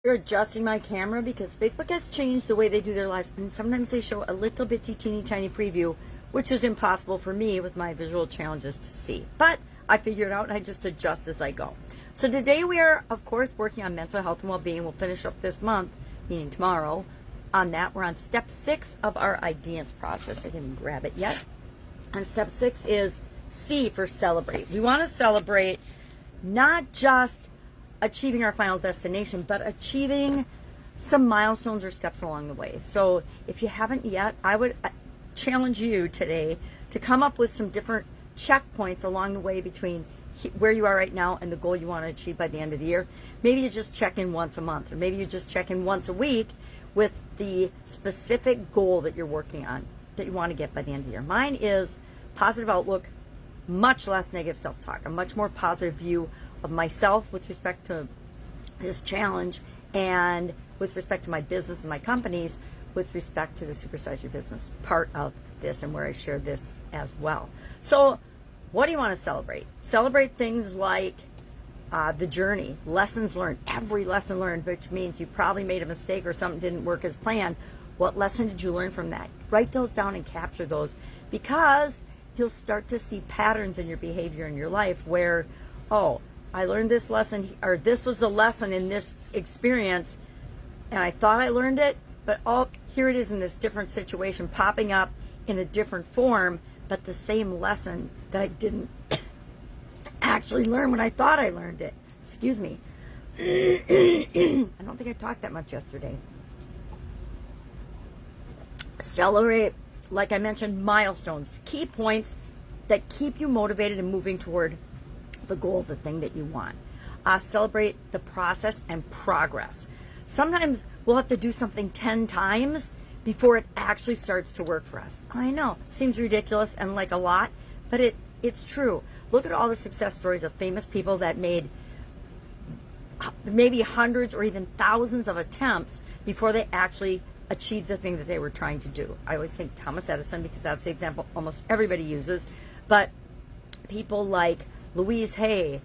You're adjusting my camera because Facebook has changed the way they do their lives, and sometimes they show a little bitty teeny tiny preview, which is impossible for me with my visual challenges to see. But I figure it out and I just adjust as I go. So today we are, of course, working on mental health and well-being. We'll finish up this month, meaning tomorrow, on that. We're on step 6 of our IDEANCE process. I didn't grab it yet. And step 6 is C for celebrate. We want to celebrate not just achieving our final destination, but achieving some milestones or steps along the way. So if you haven't yet, I would challenge you today to come up with some different checkpoints along the way between where you are right now and the goal you want to achieve by the end of the year. Maybe you just check in once a month, or maybe you just check in once a week with the specific goal that you're working on that you want to get by the end of the year. Mine is positive outlook, much less negative self-talk, a much more positive view of myself with respect to this challenge, and with respect to my business and my companies with respect to the Supersize Your Business part of this, and where I share this as well. So what do you want to celebrate? Celebrate things like the journey, lessons learned, every lesson learned, which means you probably made a mistake or something didn't work as planned. What lesson did you learn from that? Write those down and capture those, because you'll start to see patterns in your behavior in your life where, oh, I learned this lesson, or this was the lesson in this experience, and I thought I learned it, but here it is in this different situation, popping up in a different form, but the same lesson that I didn't actually learn when I thought I learned it. Excuse me. I don't think I talked that much yesterday. Celebrate, like I mentioned, milestones, key points that keep you motivated and moving toward the goal, the thing that you want. Celebrate the process and progress. Sometimes we'll have to do something 10 times before it actually starts to work for us. I know, seems ridiculous and like a lot, but it's true. Look at all the success stories of famous people that made maybe hundreds or even thousands of attempts before they actually achieved the thing that they were trying to do. I always think Thomas Edison, because that's the example almost everybody uses, but people like Louise Hay,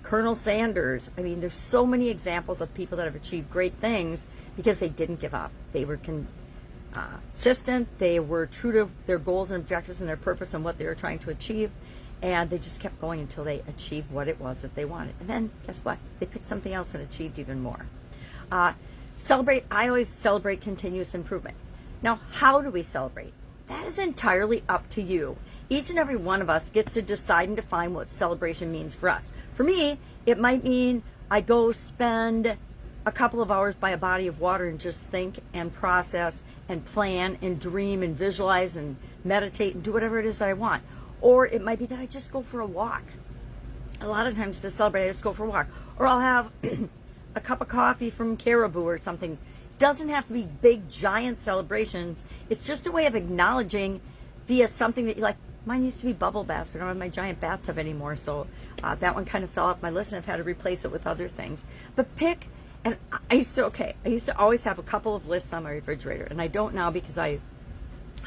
Colonel Sanders. I mean, there's so many examples of people that have achieved great things because they didn't give up. They were consistent. They were true to their goals and objectives and their purpose and what they were trying to achieve. And they just kept going until they achieved what it was that they wanted. And then, guess what? They picked something else and achieved even more. Celebrate. I always celebrate continuous improvement. Now, how do we celebrate? That is entirely up to you. Each and every one of us gets to decide and define what celebration means for us. For me, it might mean I go spend a couple of hours by a body of water and just think and process and plan and dream and visualize and meditate and do whatever it is that I want. Or it might be that I just go for a walk. A lot of times to celebrate, I just go for a walk. Or I'll have a cup of coffee from Caribou or something. It doesn't have to be big, giant celebrations. It's just a way of acknowledging via something that you like. Mine used to be bubble baths, but I don't have my giant bathtub anymore, so that one kind of fell off my list, and I've had to replace it with other things. But pick, and I used to always have a couple of lists on my refrigerator, and I don't now because I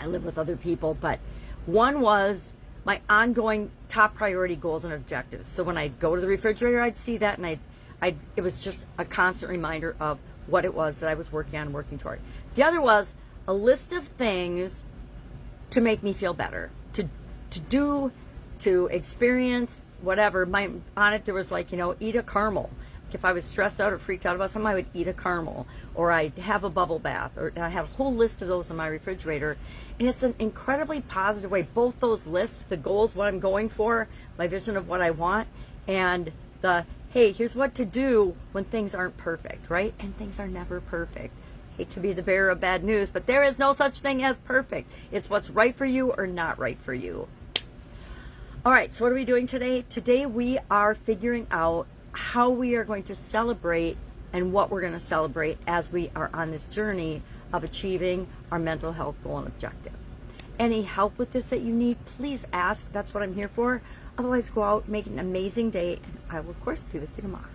live with other people, but one was my ongoing top priority goals and objectives. So when I'd go to the refrigerator, I'd see that, and it was just a constant reminder of what it was that I was working on and working toward. The other was a list of things to make me feel better, to do, to experience, whatever. On it there was like, eat a caramel. If I was stressed out or freaked out about something, I would eat a caramel, or I'd have a bubble bath, or I have a whole list of those in my refrigerator. And it's an incredibly positive way. Both those lists, the goals, what I'm going for, my vision of what I want, and the, hey, here's what to do when things aren't perfect, right? And things are never perfect. Hate to be the bearer of bad news, but there is no such thing as perfect. It's what's right for you or not right for you. All right, so what are we doing today? Today we are figuring out how we are going to celebrate and what we're going to celebrate as we are on this journey of achieving our mental health goal and objective. Any help with this that you need, please ask. That's what I'm here for. Otherwise, go out, make an amazing day, and I will, of course, be with you tomorrow.